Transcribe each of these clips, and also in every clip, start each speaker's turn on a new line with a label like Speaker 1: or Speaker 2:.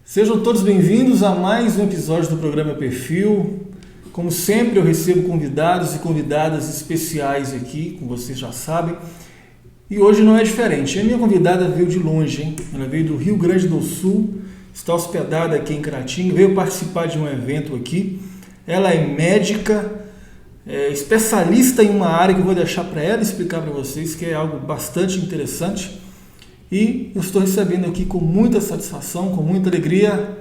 Speaker 1: Sejam todos bem-vindos a mais um episódio do programa Perfil. Como sempre, eu recebo convidados e convidadas especiais aqui, como vocês já sabem. E hoje não é diferente. A minha convidada veio de longe, hein? Ela veio do Rio Grande do Sul, está hospedada aqui em Caratinga, veio participar de um evento aqui. Ela é médica, especialista em uma área que eu vou deixar para ela explicar para vocês, que é algo bastante interessante. E eu estou recebendo aqui com muita satisfação, com muita alegria,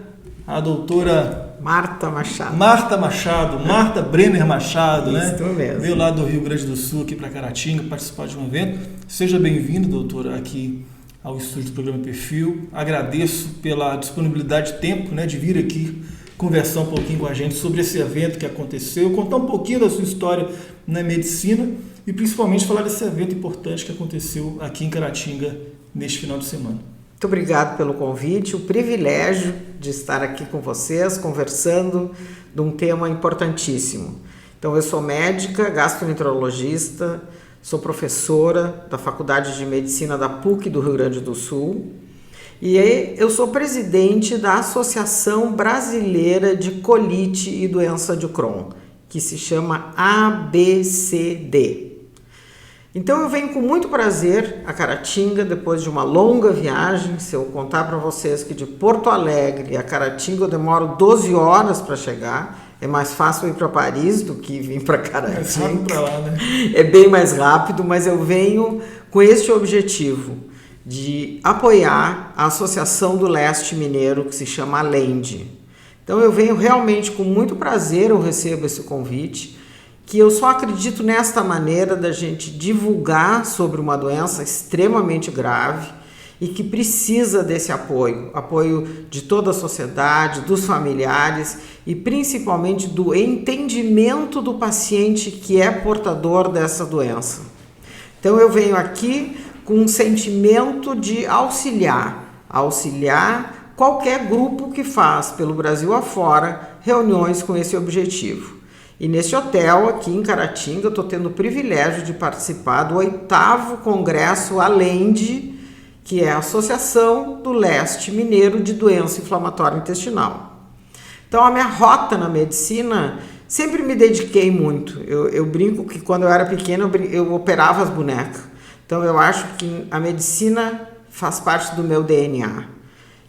Speaker 1: a doutora
Speaker 2: Marta Machado.
Speaker 1: Marta Brenner Machado, né?
Speaker 2: Isso mesmo.
Speaker 1: Veio lá do Rio Grande do Sul aqui para Caratinga participar de um evento. Seja bem-vindo, doutora, aqui ao estúdio do programa Perfil. Agradeço pela disponibilidade de tempo, né, de vir aqui conversar um pouquinho com a gente sobre esse evento que aconteceu, contar um pouquinho da sua história na medicina e principalmente falar desse evento importante que aconteceu aqui em Caratinga neste final de semana.
Speaker 2: Muito obrigado pelo convite, o privilégio de estar aqui com vocês, conversando de um tema importantíssimo. Então, eu sou médica, gastroenterologista, sou professora da Faculdade de Medicina da PUC do Rio Grande do Sul e eu sou presidente da Associação Brasileira de Colite e Doença de Crohn, que se chama ABCD. Então eu venho com muito prazer a Caratinga, depois de uma longa viagem. Se eu contar para vocês que de Porto Alegre a Caratinga eu demoro 12 horas para chegar, é mais fácil ir para Paris do que vir para Caratinga.
Speaker 1: É rápido para lá, né?
Speaker 2: É bem mais rápido, mas eu venho com este objetivo de apoiar a Associação do Leste Mineiro, que se chama ALENDE. Então eu venho realmente com muito prazer, eu recebo esse convite, que eu só acredito nesta maneira da gente divulgar sobre uma doença extremamente grave e que precisa desse apoio de toda a sociedade, dos familiares e principalmente do entendimento do paciente que é portador dessa doença. Então eu venho aqui com um sentimento de auxiliar qualquer grupo que faz pelo Brasil afora reuniões com esse objetivo. E nesse hotel aqui em Caratinga eu estou tendo o privilégio de participar do 8º Congresso ALENDE, que é a Associação do Leste Mineiro de Doença Inflamatória Intestinal. Então a minha rota na medicina, sempre me dediquei muito. Eu brinco que quando eu era pequena eu operava as bonecas. Então eu acho que a medicina faz parte do meu DNA.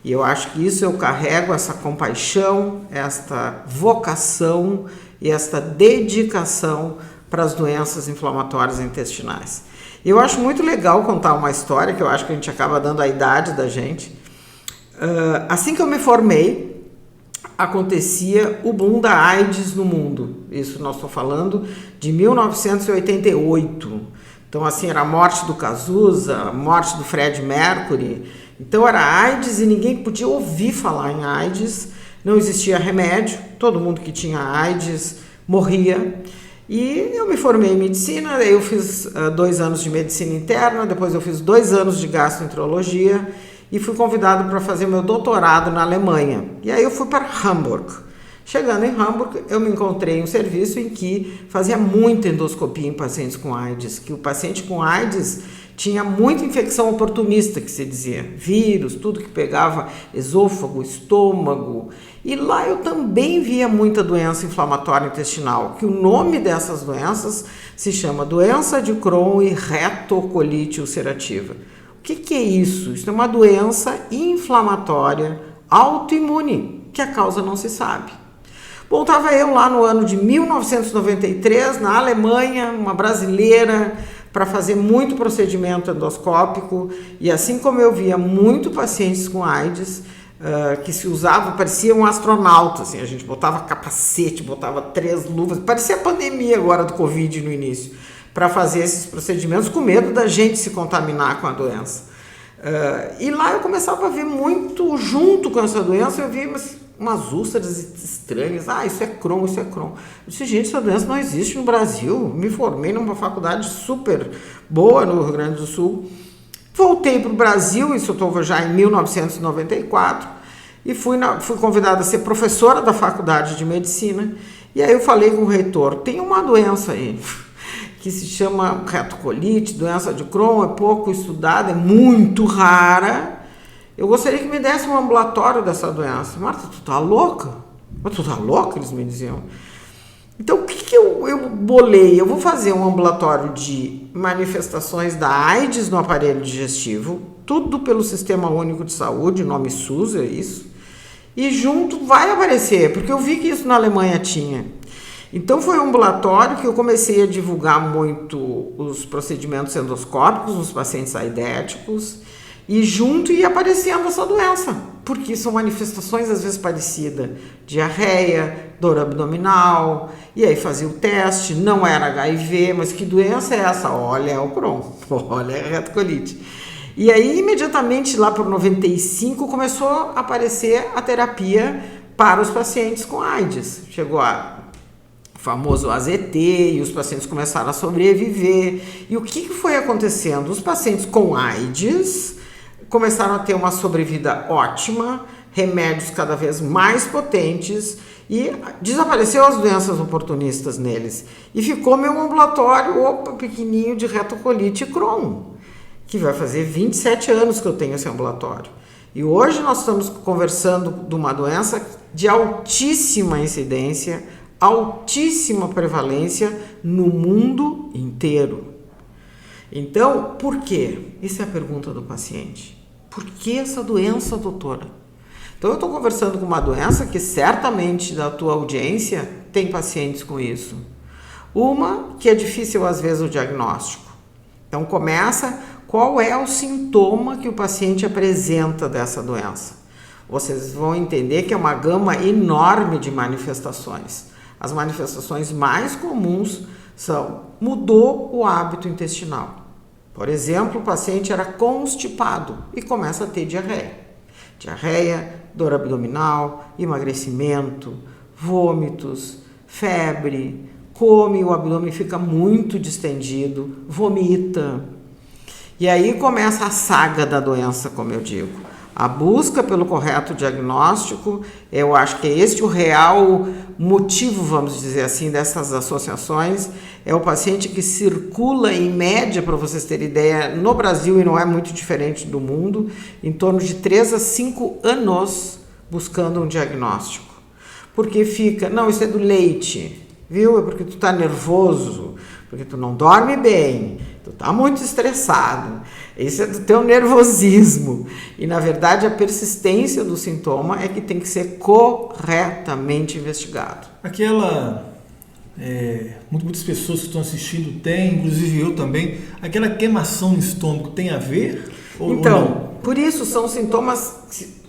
Speaker 2: E eu acho que isso eu carrego, essa compaixão, esta vocação e esta dedicação para as doenças inflamatórias intestinais. Eu acho muito legal contar uma história, que eu acho que a gente acaba dando a idade da gente. Assim que eu me formei, acontecia o boom da AIDS no mundo. Isso nós estamos falando de 1988. Então, assim, era a morte do Cazuza, a morte do Fred Mercury. Então, era AIDS e ninguém podia ouvir falar em AIDS. Não existia remédio, todo mundo que tinha AIDS morria. E eu me formei em medicina, eu fiz 2 anos de medicina interna, depois eu fiz 2 anos de gastroenterologia e fui convidado para fazer meu doutorado na Alemanha. E aí eu fui para Hamburg. Chegando em Hamburg, eu me encontrei em um serviço em que fazia muita endoscopia em pacientes com AIDS, que o paciente com AIDS tinha muita infecção oportunista, que se dizia, vírus, tudo que pegava esôfago, estômago. E lá eu também via muita doença inflamatória intestinal, que o nome dessas doenças se chama doença de Crohn e retocolite ulcerativa. O que é isso? Isso é uma doença inflamatória autoimune, que a causa não se sabe. Bom, estava eu lá no ano de 1993, na Alemanha, uma brasileira, para fazer muito procedimento endoscópico, e assim como eu via muito pacientes com AIDS, que se usava, parecia um astronauta, assim, a gente botava capacete, botava 3 luvas, parecia a pandemia agora do Covid no início, para fazer esses procedimentos com medo da gente se contaminar com a doença. E lá eu começava a ver muito, junto com essa doença, eu via umas úlceras estranhas. Isso é Crohn, isso é Crohn. Eu disse, gente, essa doença não existe no Brasil. Me formei numa faculdade super boa no Rio Grande do Sul. Voltei para o Brasil, isso eu estou já em 1994, e fui convidada a ser professora da Faculdade de Medicina. E aí eu falei com o reitor, tem uma doença aí, que se chama retocolite, doença de Crohn, é pouco estudada, é muito rara, Eu gostaria que me desse um ambulatório dessa doença. Marta, tu tá louca? Mas tu tá louca? Eles me diziam. Então, o que eu bolei? Eu vou fazer um ambulatório de manifestações da AIDS no aparelho digestivo, tudo pelo Sistema Único de Saúde, nome SUS, é isso. E junto vai aparecer, porque eu vi que isso na Alemanha tinha. Então, foi um ambulatório que eu comecei a divulgar muito os procedimentos endoscópicos nos pacientes aidéticos, e junto ia aparecendo essa doença, porque são manifestações às vezes parecidas, diarreia, dor abdominal, e aí fazia o teste, não era HIV, mas que doença é essa? Olha, é o Crohn, olha, é a retocolite. E aí imediatamente lá por 95 começou a aparecer a terapia para os pacientes com AIDS, chegou o famoso AZT, e os pacientes começaram a sobreviver, e o que foi acontecendo? Os pacientes com AIDS começaram a ter uma sobrevida ótima, remédios cada vez mais potentes e desapareceu as doenças oportunistas neles. E ficou meu ambulatório, pequenininho, de retocolite e Crohn, que vai fazer 27 anos que eu tenho esse ambulatório. E hoje nós estamos conversando de uma doença de altíssima incidência, altíssima prevalência no mundo inteiro. Então, por quê? Essa é a pergunta do paciente. Por que essa doença, doutora? Então, eu estou conversando com uma doença que certamente da tua audiência tem pacientes com isso. Uma que é difícil às vezes o diagnóstico. Então, começa, qual é o sintoma que o paciente apresenta dessa doença? Vocês vão entender que é uma gama enorme de manifestações. As manifestações mais comuns são: mudou o hábito intestinal. Por exemplo, o paciente era constipado e começa a ter diarreia. Diarreia, dor abdominal, emagrecimento, vômitos, febre, come, o abdômen fica muito distendido, vomita. E aí começa a saga da doença, como eu digo. A busca pelo correto diagnóstico, eu acho que é este o real motivo, vamos dizer assim, dessas associações. É o paciente que circula em média, para vocês terem ideia, no Brasil, e não é muito diferente do mundo, em torno de 3 a 5 anos buscando um diagnóstico. Porque fica, não, isso é do leite, viu? É porque tu tá nervoso, porque tu não dorme bem, tu tá muito estressado. Isso é do teu nervosismo. E, na verdade, a persistência do sintoma é que tem que ser corretamente investigado.
Speaker 1: Muitas pessoas que estão assistindo têm, inclusive eu também, aquela queimação no estômago tem a ver?
Speaker 2: Então, por isso são sintomas,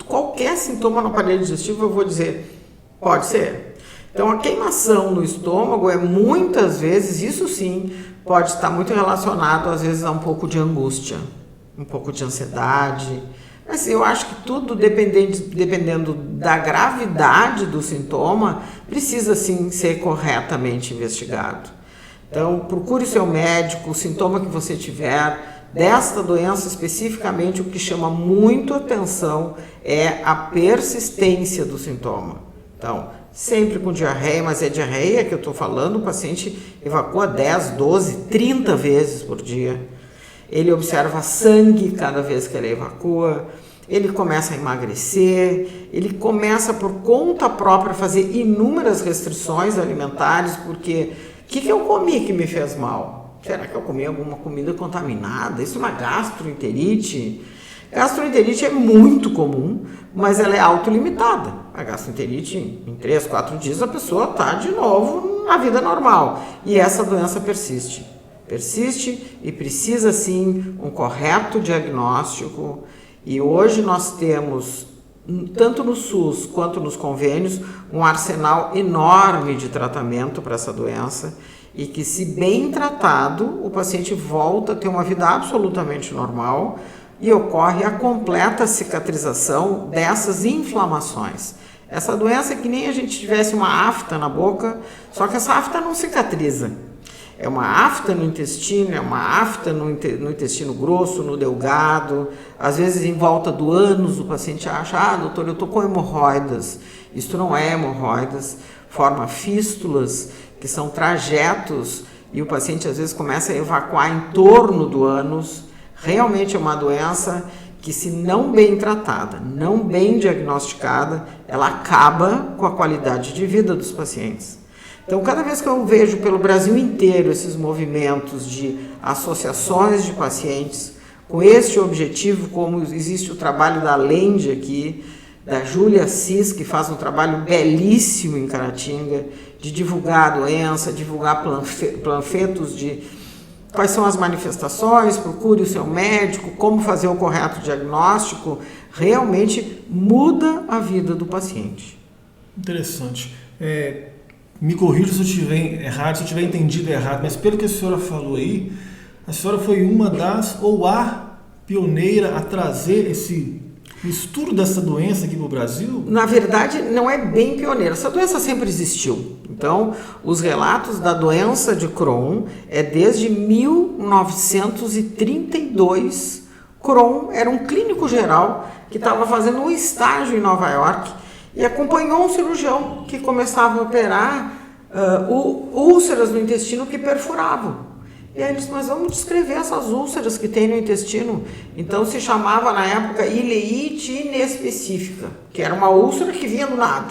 Speaker 2: qualquer sintoma no aparelho digestivo eu vou dizer, pode ser. Então, a queimação no estômago é muitas vezes, isso sim, pode estar muito relacionado, às vezes, a um pouco de angústia, um pouco de ansiedade. Mas eu acho que tudo, dependendo da gravidade do sintoma, precisa, sim, ser corretamente investigado. Então, procure o seu médico, o sintoma que você tiver. Desta doença, especificamente, o que chama muito atenção é a persistência do sintoma. Então, sempre com diarreia, mas é diarreia que eu estou falando, o paciente evacua 10, 12, 30 vezes por dia. Ele observa sangue cada vez que ele evacua, ele começa a emagrecer, ele começa por conta própria a fazer inúmeras restrições alimentares, porque o que eu comi que me fez mal? Será que eu comi alguma comida contaminada? Isso é uma gastroenterite? Gastroenterite é muito comum, mas ela é autolimitada. A gastroenterite, em 3, 4 dias, a pessoa está de novo na vida normal. E essa doença persiste. Persiste e precisa, sim, um correto diagnóstico. E hoje nós temos, tanto no SUS quanto nos convênios, um arsenal enorme de tratamento para essa doença. E que, se bem tratado, o paciente volta a ter uma vida absolutamente normal e ocorre a completa cicatrização dessas inflamações. Essa doença é que nem a gente tivesse uma afta na boca, só que essa afta não cicatriza. É uma afta no intestino, é uma afta no intestino grosso, no delgado, às vezes em volta do ânus o paciente acha, doutor, eu estou com hemorroidas. Isso não é hemorroidas, forma fístulas, que são trajetos, e o paciente às vezes começa a evacuar em torno do ânus. Realmente é uma doença que, se não bem tratada, não bem diagnosticada, ela acaba com a qualidade de vida dos pacientes. Então, cada vez que eu vejo pelo Brasil inteiro esses movimentos de associações de pacientes com este objetivo, como existe o trabalho da Lende aqui, da Júlia Assis, que faz um trabalho belíssimo em Caratinga, de divulgar a doença, divulgar panfletos de quais são as manifestações, procure o seu médico, como fazer o correto diagnóstico, realmente muda a vida do paciente.
Speaker 1: Interessante. Me corrija se eu estiver errado, se eu tiver entendido errado, mas pelo que a senhora falou aí, a senhora foi uma das, ou a pioneira a trazer o estudo dessa doença aqui no Brasil?
Speaker 2: Na verdade, não é bem pioneira. Essa doença sempre existiu. Então, os relatos da doença de Crohn é desde 1932. Crohn era um clínico geral que estava fazendo um estágio em Nova York e acompanhou um cirurgião que começava a operar úlceras no intestino que perfuravam. E aí ele disse, mas vamos descrever essas úlceras que tem no intestino. Então se chamava na época ileite inespecífica, que era uma úlcera que vinha do nada.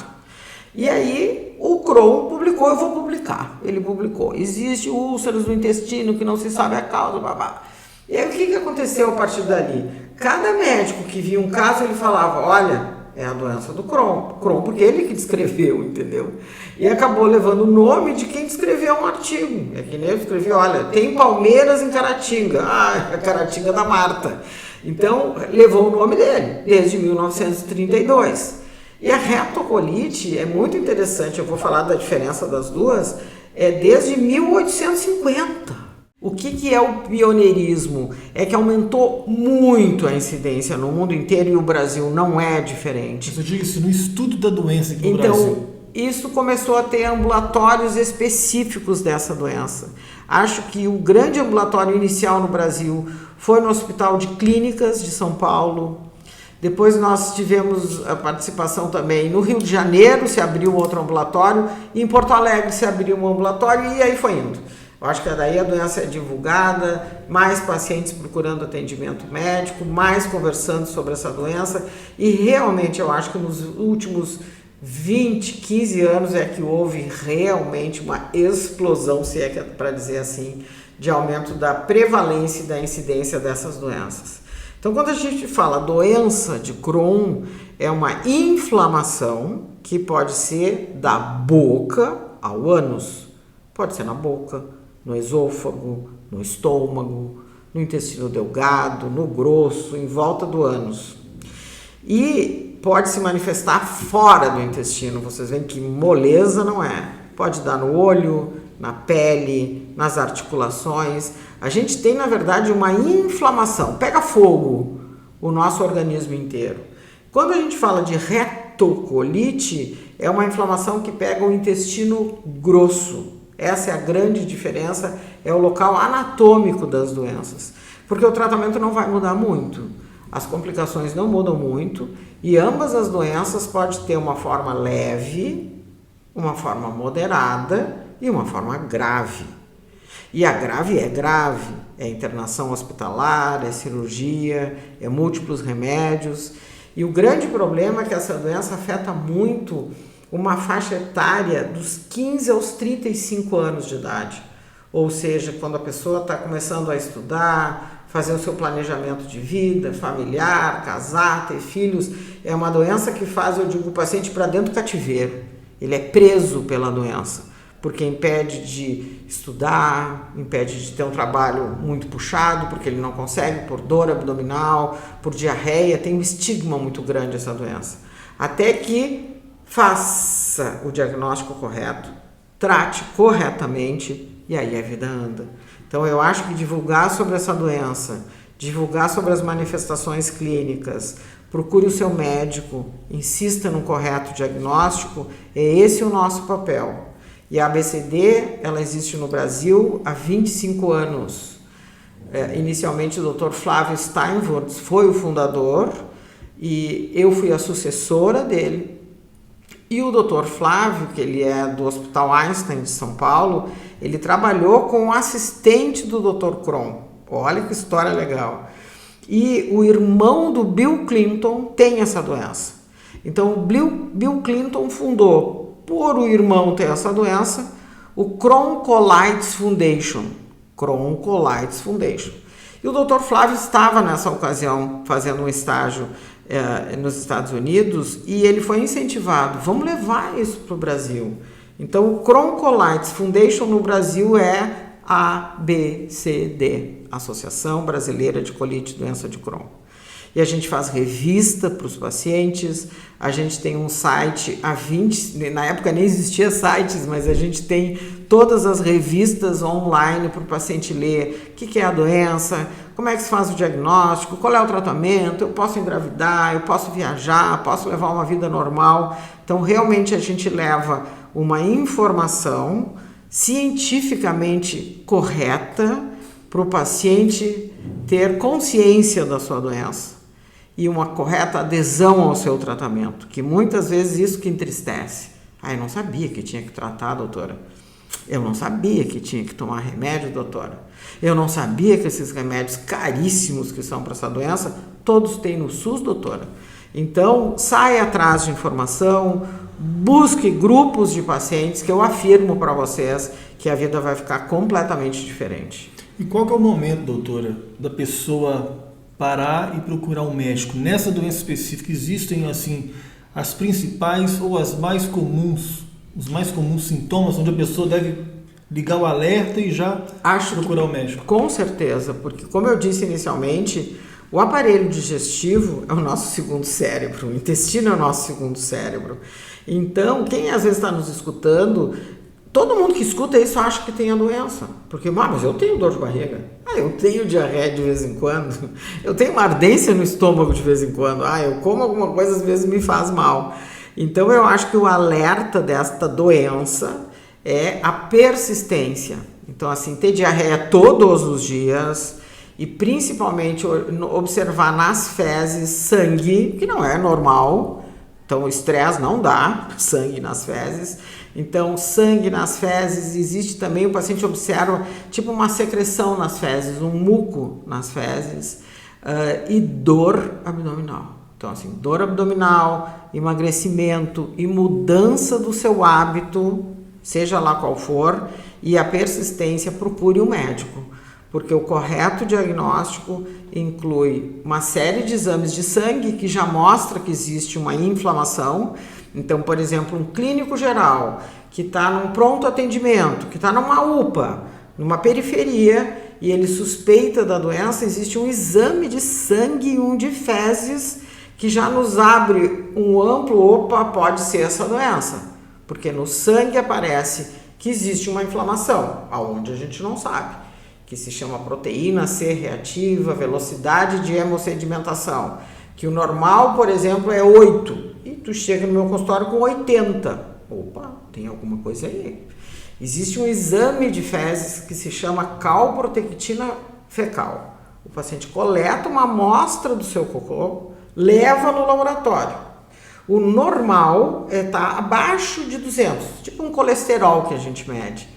Speaker 2: E aí o Crohn publicou, eu vou publicar. Ele publicou, existe úlceras no intestino que não se sabe a causa, babá. E aí o que aconteceu a partir dali? Cada médico que via um caso, ele falava, olha, é a doença do Crohn, porque ele que descreveu, entendeu? E acabou levando o nome de quem descreveu um artigo. É que nem eu escrevi, olha, tem palmeiras em Caratinga. Ah, é a Caratinga da Marta. Então, levou o nome dele, desde 1932. E a retocolite é muito interessante, eu vou falar da diferença das duas, é desde 1850. O que é o pioneirismo? É que aumentou muito a incidência no mundo inteiro e o Brasil não é diferente.
Speaker 1: Mas eu digo assim, no estudo da doença aqui no Brasil.
Speaker 2: Então, isso começou a ter ambulatórios específicos dessa doença. Acho que o grande ambulatório inicial no Brasil foi no Hospital de Clínicas de São Paulo. Depois nós tivemos a participação também no Rio de Janeiro, se abriu outro ambulatório, e em Porto Alegre se abriu um ambulatório e aí foi indo. Eu acho que daí a doença é divulgada, mais pacientes procurando atendimento médico, mais conversando sobre essa doença e realmente eu acho que nos últimos 20, 15 anos é que houve realmente uma explosão, se é que é para dizer assim, de aumento da prevalência e da incidência dessas doenças. Então, quando a gente fala doença de Crohn, é uma inflamação que pode ser da boca ao ânus, pode ser na boca, no esôfago, no estômago, no intestino delgado, no grosso, em volta do ânus. E pode se manifestar fora do intestino, vocês veem que moleza não é. Pode dar no olho, na pele, nas articulações. A gente tem, na verdade, uma inflamação. Pega fogo o nosso organismo inteiro. Quando a gente fala de retocolite, é uma inflamação que pega o intestino grosso. Essa é a grande diferença, é o local anatômico das doenças. Porque o tratamento não vai mudar muito, as complicações não mudam muito e ambas as doenças podem ter uma forma leve, uma forma moderada e uma forma grave. E a grave, é internação hospitalar, é cirurgia, é múltiplos remédios. E o grande problema é que essa doença afeta muito uma faixa etária dos 15 aos 35 anos de idade. Ou seja, quando a pessoa está começando a estudar, fazer o seu planejamento de vida, familiar, casar, ter filhos, é uma doença que faz, eu digo, o paciente para dentro do cativeiro. Ele é preso pela doença, porque impede de estudar, impede de ter um trabalho muito puxado, porque ele não consegue, por dor abdominal, por diarreia, tem um estigma muito grande essa doença. Até que faça o diagnóstico correto, trate corretamente e aí a vida anda. Então eu acho que divulgar sobre essa doença, divulgar sobre as manifestações clínicas, procure o seu médico, insista no correto diagnóstico, é esse o nosso papel. E a ABCD, ela existe no Brasil há 25 anos. Inicialmente o Dr. Flávio Steinwurz foi o fundador e eu fui a sucessora dele. E o Dr. Flávio, que ele é do Hospital Einstein de São Paulo, ele trabalhou com o assistente do Dr. Crohn. Olha que história legal. e o irmão do Bill Clinton tem essa doença. Então, o Bill Clinton fundou, por o irmão ter essa doença, o Crohn Colitis Foundation. Crohn Colitis Foundation. E o Dr. Flávio estava nessa ocasião fazendo um estágio nos Estados Unidos e ele foi incentivado. Vamos levar isso para o Brasil. Então, o Crohn Colitis Foundation no Brasil é ABCD, Associação Brasileira de Colite e Doença de Crohn. E a gente faz revista para os pacientes, a gente tem um site, na época nem existia sites, mas a gente tem todas as revistas online para o paciente ler o que é a doença, como é que se faz o diagnóstico, qual é o tratamento, eu posso engravidar, eu posso viajar, posso levar uma vida normal. Então, realmente a gente leva uma informação cientificamente correta para o paciente ter consciência da sua doença e uma correta adesão ao seu tratamento, que muitas vezes isso que entristece. Eu não sabia que tinha que tratar, doutora. Eu não sabia que tinha que tomar remédio, doutora. Eu não sabia que esses remédios caríssimos que são para essa doença, todos têm no SUS, doutora. Então, saia atrás de informação, busque grupos de pacientes que eu afirmo para vocês que a vida vai ficar completamente diferente.
Speaker 1: E qual que é o momento, doutora, da pessoa parar e procurar um médico? Nessa doença específica existem assim as principais ou as mais comuns, os mais comuns sintomas onde a pessoa deve ligar o alerta e já procurar o médico?
Speaker 2: Com certeza, porque como eu disse inicialmente, o aparelho digestivo é o nosso segundo cérebro, o intestino é o nosso segundo cérebro. Então, quem às vezes está nos escutando, todo mundo que escuta isso acha que tem a doença. Porque, mas eu tenho dor de barriga. Eu tenho diarreia de vez em quando. Eu tenho uma ardência no estômago de vez em quando. Eu como alguma coisa, às vezes me faz mal. Então, eu acho que o alerta desta doença é a persistência. Então, assim, ter diarreia todos os dias e principalmente observar nas fezes sangue, que não é normal. Então, o estresse não dá sangue nas fezes. Então, sangue nas fezes, existe também, o paciente observa tipo uma secreção nas fezes, um muco nas fezes e dor abdominal. Então, assim, dor abdominal, emagrecimento e mudança do seu hábito, seja lá qual for, e a persistência, procure um médico. Porque o correto diagnóstico inclui uma série de exames de sangue que já mostra que existe uma inflamação. Então, por exemplo, um clínico geral que está num pronto atendimento, que está numa UPA, numa periferia, e ele suspeita da doença, existe um exame de sangue e um de fezes que já nos abre um amplo, pode ser essa doença. Porque no sangue aparece que existe uma inflamação, aonde a gente não sabe, que se chama proteína C reativa, velocidade de hemossedimentação, que o normal, por exemplo, é 8, e tu chega no meu consultório com 80. Tem alguma coisa aí. Existe um exame de fezes que se chama calprotectina fecal. O paciente coleta uma amostra do seu cocô, leva no laboratório. O normal está abaixo de 200, tipo um colesterol que a gente mede.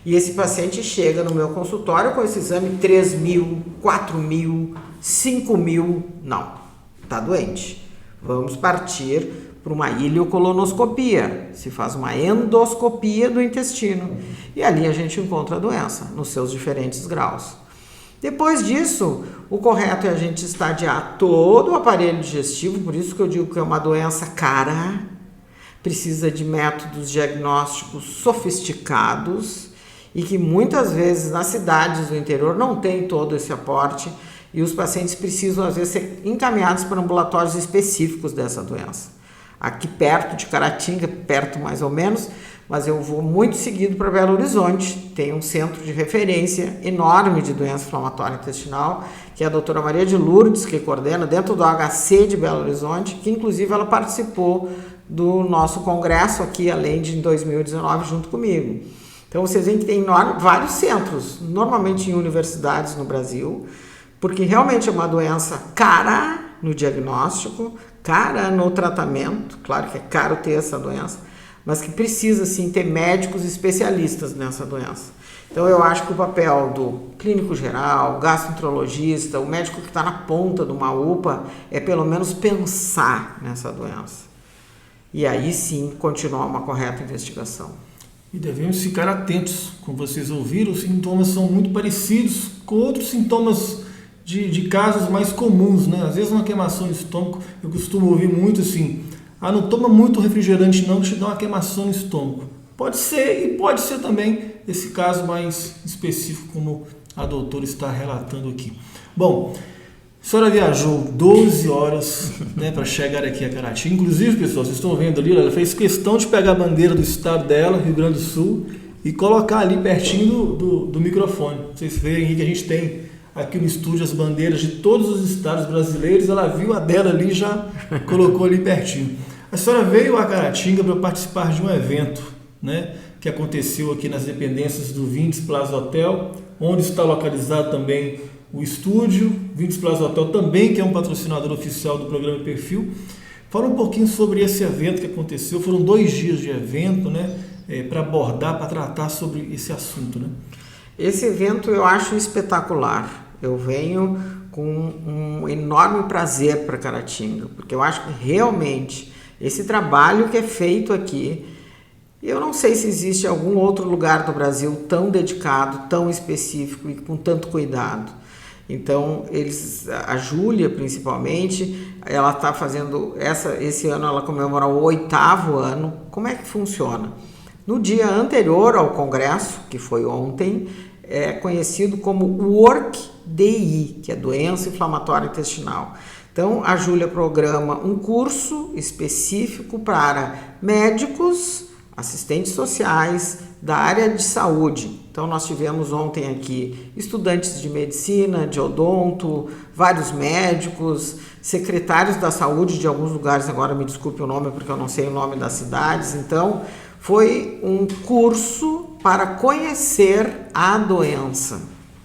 Speaker 2: E esse paciente chega no meu consultório com esse exame 3.000, 4.000, 5.000. Não, está doente. Vamos partir para uma ileocolonoscopia. Se faz uma endoscopia do intestino. E ali a gente encontra a doença, nos seus diferentes graus. Depois disso, o correto é a gente estadiar todo o aparelho digestivo, por isso que eu digo que é uma doença cara, precisa de métodos diagnósticos sofisticados, e que muitas vezes nas cidades do interior não tem todo esse aporte e os pacientes precisam às vezes ser encaminhados para ambulatórios específicos dessa doença. Aqui perto de Caratinga, perto mais ou menos, mas eu vou muito seguido para Belo Horizonte, tem um centro de referência enorme de doença inflamatória intestinal, que é a doutora Maria de Lourdes, que coordena dentro do HC de Belo Horizonte, que inclusive ela participou do nosso congresso aqui, além de em 2019, junto comigo. Então, vocês veem que tem vários centros, normalmente em universidades no Brasil, porque realmente é uma doença cara no diagnóstico, cara no tratamento, claro que é caro ter essa doença, mas que precisa sim ter médicos especialistas nessa doença. Então eu acho que o papel do clínico geral, gastroenterologista, o médico que está na ponta de uma UPA é pelo menos pensar nessa doença. E aí sim continuar uma correta investigação.
Speaker 1: E devemos ficar atentos, como vocês ouviram, os sintomas são muito parecidos com outros sintomas de casos mais comuns, né? Às vezes uma queimação no estômago, eu costumo ouvir muito assim, não toma muito refrigerante não, que te dá uma queimação no estômago. Pode ser, e pode ser também esse caso mais específico, como a doutora está relatando aqui. Bom, a senhora viajou 12 horas, né, para chegar aqui a Caratinga. Inclusive, pessoal, vocês estão vendo ali, ela fez questão de pegar a bandeira do estado dela, Rio Grande do Sul, e colocar ali pertinho do microfone. Vocês veem que a gente tem aqui no estúdio as bandeiras de todos os estados brasileiros. Ela viu a dela ali e já colocou ali pertinho. A senhora veio a Caratinga para participar de um evento, né, que aconteceu aqui nas dependências do Vintes Plaza Hotel, onde está localizado também o estúdio. Vintes Plaza Hotel também, que é um patrocinador oficial do programa Perfil. Fala um pouquinho sobre esse evento que aconteceu. Foram 2 dias de evento, né, para abordar, para tratar sobre esse assunto, né?
Speaker 2: Esse evento eu acho espetacular. Eu venho com um enorme prazer para Caratinga, porque eu acho que realmente esse trabalho que é feito aqui, eu não sei se existe algum outro lugar do Brasil tão dedicado, tão específico e com tanto cuidado. Então, a Júlia principalmente, ela está fazendo, esse ano ela comemora o 8º ano. Como é que funciona? No dia anterior ao congresso, que foi ontem, é conhecido como WorkDI, que é doença inflamatória intestinal. Então, a Júlia programa um curso específico para médicos, assistentes sociais da área de saúde. Então, nós tivemos ontem aqui estudantes de medicina, de odonto, vários médicos, secretários da saúde de alguns lugares, agora me desculpe o nome porque eu não sei o nome das cidades. Então, foi um curso para conhecer a doença.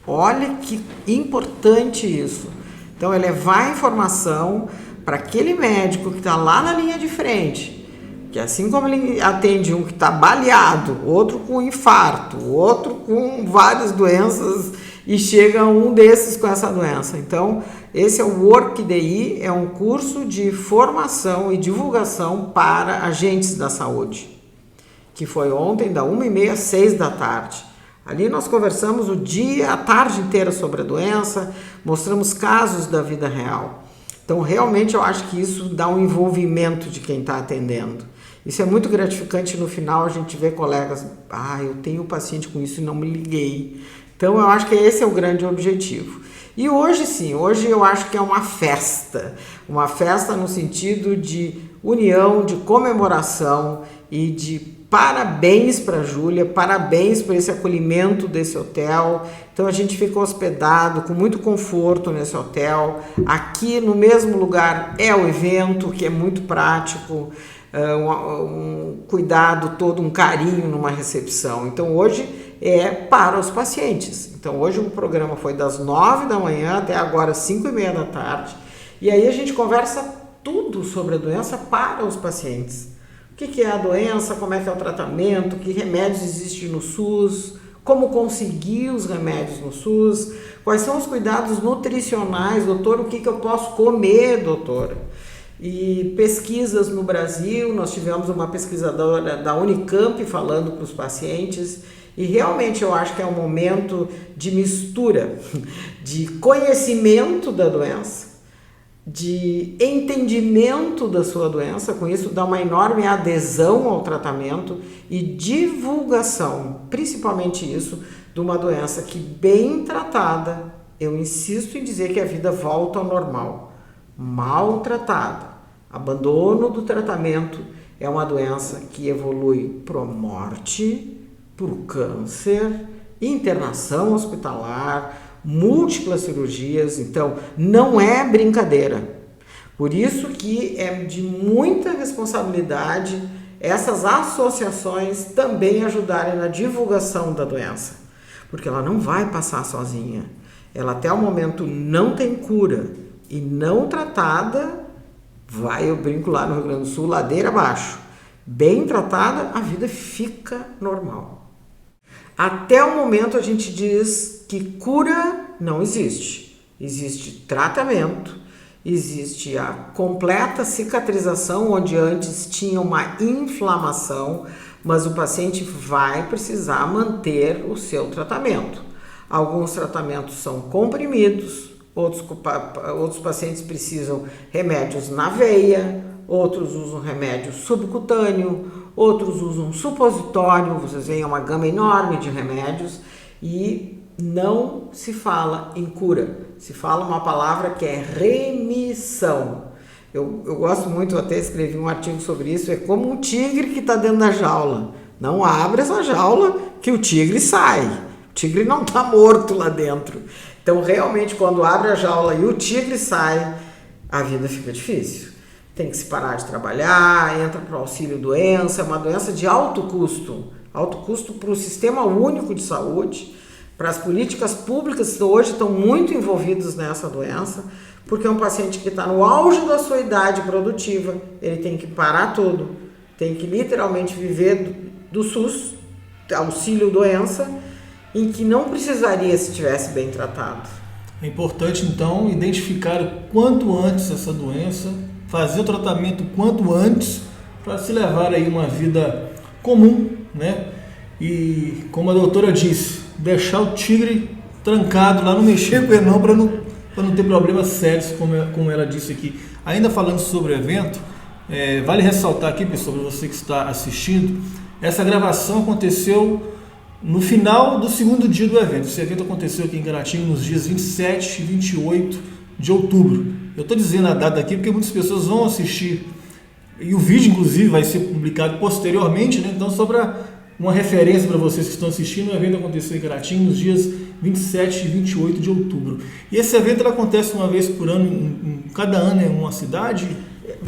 Speaker 2: Olha que importante isso. Então, é levar informação para aquele médico que está lá na linha de frente, que assim como ele atende um que está baleado, outro com infarto, outro com várias doenças e chega um desses com essa doença. Então, esse é o WorkDI, é um curso de formação e divulgação para agentes da saúde, que foi ontem da 1h30 às 6h. Ali nós conversamos a tarde inteira sobre a doença, mostramos casos da vida real. Então, realmente, eu acho que isso dá um envolvimento de quem está atendendo. Isso é muito gratificante. No final, a gente vê colegas, eu tenho um paciente com isso e não me liguei. Então, eu acho que esse é o grande objetivo. E hoje, sim, hoje eu acho que é uma festa no sentido de união, de comemoração e de parabéns para a Júlia, parabéns por esse acolhimento desse hotel. Então a gente ficou hospedado com muito conforto nesse hotel. Aqui no mesmo lugar é o evento, que é muito prático, um cuidado todo, um carinho numa recepção. Então hoje é para os pacientes. Então hoje o programa foi das 9h até agora 5h30. E aí a gente conversa tudo sobre a doença para os pacientes. O que é a doença, como é que é o tratamento, que remédios existem no SUS, como conseguir os remédios no SUS, quais são os cuidados nutricionais, doutor, o que eu posso comer, doutora. E pesquisas no Brasil, nós tivemos uma pesquisadora da Unicamp falando para os pacientes, e realmente eu acho que é um momento de mistura, de conhecimento da doença, de entendimento da sua doença, com isso dá uma enorme adesão ao tratamento e divulgação, principalmente isso, de uma doença que bem tratada, eu insisto em dizer que a vida volta ao normal. Mal tratada, abandono do tratamento é uma doença que evolui para a morte, para o câncer, internação hospitalar, múltiplas cirurgias. Então não é brincadeira. Por isso que é de muita responsabilidade essas associações também ajudarem na divulgação da doença, porque ela não vai passar sozinha. Ela até o momento não tem cura e não tratada, eu brinco lá no Rio Grande do Sul, ladeira abaixo. bem tratada, a vida fica normal. Até o momento a gente diz que cura não existe. Existe tratamento, existe a completa cicatrização, onde antes tinha uma inflamação, mas o paciente vai precisar manter o seu tratamento. Alguns tratamentos são comprimidos, outros pacientes precisam remédios na veia, outros usam remédio subcutâneo, outros usam supositório, vocês veem uma gama enorme de remédios e não se fala em cura, se fala uma palavra que é remissão. Eu gosto muito, eu até escrevi um artigo sobre isso, é como um tigre que está dentro da jaula. Não abre essa jaula que o tigre sai. O tigre não está morto lá dentro. Então, realmente, quando abre a jaula e o tigre sai, a vida fica difícil. Tem que se parar de trabalhar, entra para o auxílio-doença, é uma doença de alto custo para o Sistema Único de Saúde, para as políticas públicas que hoje estão muito envolvidas nessa doença, porque é um paciente que está no auge da sua idade produtiva, ele tem que parar tudo, tem que literalmente viver do SUS, auxílio-doença, em que não precisaria se estivesse bem tratado.
Speaker 1: É importante, então, identificar o quanto antes essa doença, fazer o tratamento quanto antes, para se levar aí uma vida comum, né? E, como a doutora disse, deixar o tigre trancado lá, não mexer com ele não, para não ter problemas sérios, como ela disse aqui. Ainda falando sobre o evento, vale ressaltar aqui, pessoal, para você que está assistindo, essa gravação aconteceu no final do segundo dia do evento. Esse evento aconteceu aqui em Caratinga nos dias 27 e 28 de outubro. Eu estou dizendo a data aqui porque muitas pessoas vão assistir, e o vídeo inclusive vai ser publicado posteriormente, né? Então, só para uma referência para vocês que estão assistindo, o evento aconteceu em Caratinga nos dias 27 e 28 de outubro. E esse evento ele acontece uma vez por ano, cada ano em uma cidade?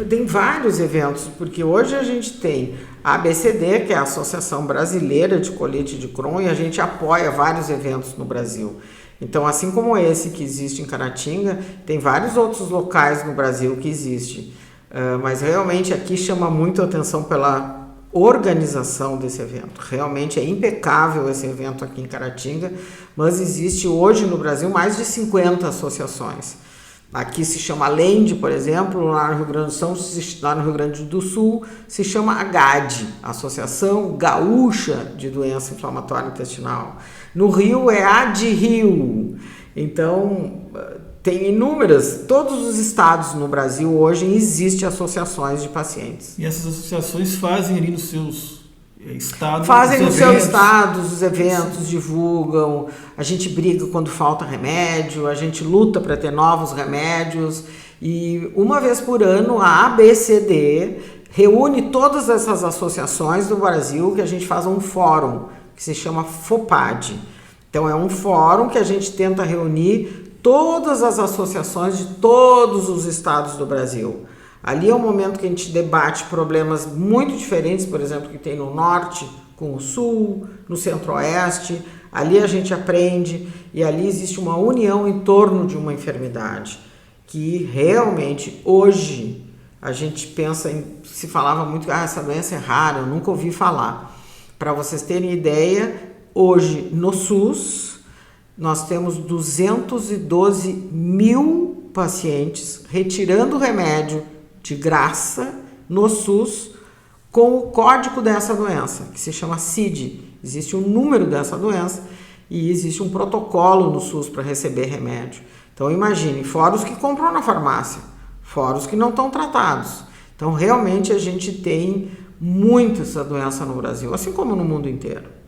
Speaker 2: Tem vários eventos, porque hoje a gente tem a ABCD, que é a Associação Brasileira de Colite de Crohn, e a gente apoia vários eventos no Brasil. Então, assim como esse que existe em Caratinga, tem vários outros locais no Brasil que existe. Mas realmente aqui chama muito a atenção pela organização desse evento. Realmente é impecável esse evento aqui em Caratinga, mas existe hoje no Brasil mais de 50 associações. Aqui se chama LEND, por exemplo, lá no Rio Grande do Sul se chama AGAD, Associação Gaúcha de Doença Inflamatória Intestinal. No Rio é ADRIO. Então, tem inúmeras, todos os estados no Brasil hoje existem associações de pacientes.
Speaker 1: E essas associações fazem ali nos seus estados?
Speaker 2: Fazem nos seus estados os eventos, divulgam, a gente briga quando falta remédio, a gente luta para ter novos remédios e uma vez por ano a ABCD reúne todas essas associações do Brasil que a gente faz um fórum que se chama FOPAD. Então é um fórum que a gente tenta reunir todas as associações de todos os estados do Brasil. Ali é o momento que a gente debate problemas muito diferentes, por exemplo, que tem no norte com o sul, no centro-oeste. Ali a gente aprende e ali existe uma união em torno de uma enfermidade que realmente hoje a gente pensa em, se falava muito, essa doença é rara, eu nunca ouvi falar. Para vocês terem ideia, hoje no SUS nós temos 212 mil pacientes retirando remédio de graça no SUS com o código dessa doença, que se chama CID. Existe um número dessa doença e existe um protocolo no SUS para receber remédio. Então imagine, fora os que compram na farmácia, fora os que não estão tratados. Então realmente a gente tem muito essa doença no Brasil, assim como no mundo inteiro.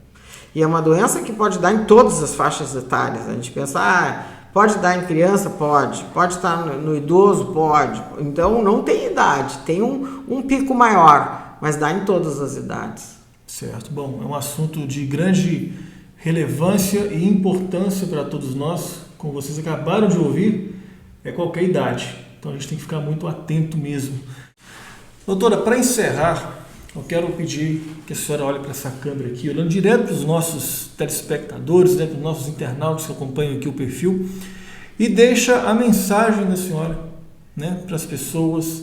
Speaker 2: E é uma doença que pode dar em todas as faixas etárias. A gente pensa, pode dar em criança? Pode estar no idoso? Pode. Então não tem idade, tem um pico maior, mas dá em todas as idades.
Speaker 1: Certo, bom, é um assunto de grande relevância e importância para todos nós, como vocês acabaram de ouvir, é qualquer idade. Então a gente tem que ficar muito atento mesmo. Doutora, para encerrar, eu quero pedir que a senhora olhe para essa câmera aqui, olhando direto para os nossos telespectadores, para os nossos internautas que acompanham aqui o perfil, e deixa a mensagem da senhora, né, para as pessoas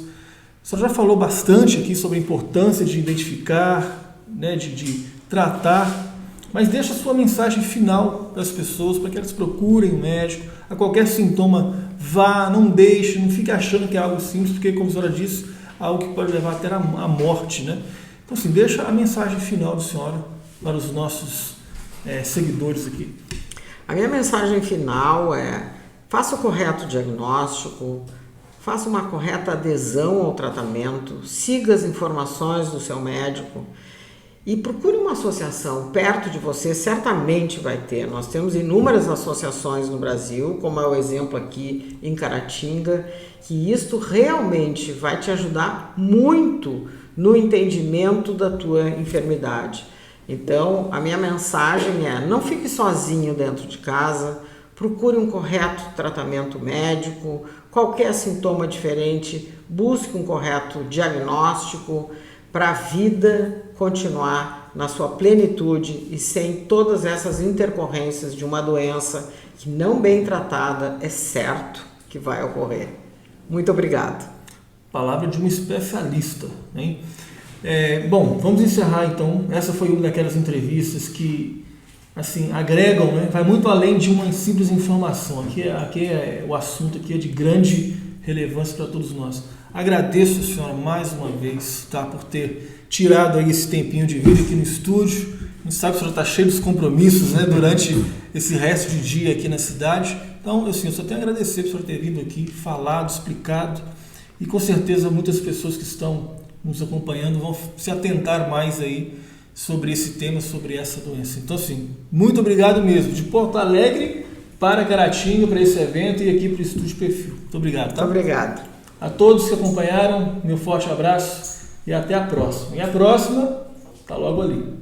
Speaker 1: A senhora já falou bastante aqui sobre a importância de identificar, né, de tratar, mas deixa a sua mensagem final para as pessoas, para que elas procurem o médico, a qualquer sintoma, vá, não deixe, não fique achando que é algo simples, porque, como a senhora disse, é algo que pode levar até a morte, né? Então, assim, deixa a mensagem final da senhora para os nossos seguidores aqui.
Speaker 2: A minha mensagem final é: faça o correto diagnóstico, faça uma correta adesão ao tratamento, siga as informações do seu médico e procure uma associação perto de você, certamente vai ter. Nós temos inúmeras associações no Brasil, como é o exemplo aqui em Caratinga, que isto realmente vai te ajudar muito no entendimento da tua enfermidade. Então, a minha mensagem é: não fique sozinho dentro de casa, procure um correto tratamento médico, qualquer sintoma diferente, busque um correto diagnóstico para a vida continuar na sua plenitude e sem todas essas intercorrências de uma doença que, não bem tratada, é certo que vai ocorrer. Muito obrigado.
Speaker 1: Palavra de um especialista, hein? Bom, vamos encerrar então. Essa foi uma daquelas entrevistas que, assim, agregam, né? Vai muito além de uma simples informação. O assunto aqui é de grande relevância para todos nós. Agradeço a senhora mais uma vez, tá, por ter tirado aí esse tempinho de vida aqui no estúdio. A gente sabe que a senhora está cheia dos compromissos, né, durante esse resto de dia aqui na cidade. Então, assim, eu só tenho a agradecer por a senhora ter vindo aqui, falado, explicado. E com certeza muitas pessoas que estão nos acompanhando vão se atentar mais aí sobre esse tema, sobre essa doença. Então, assim, muito obrigado mesmo. De Porto Alegre para Caratinga, para esse evento e aqui para o Estúdio Perfil. Muito obrigado. Tá?
Speaker 2: Muito obrigado.
Speaker 1: A todos que acompanharam, meu forte abraço e até a próxima. E a próxima está logo ali.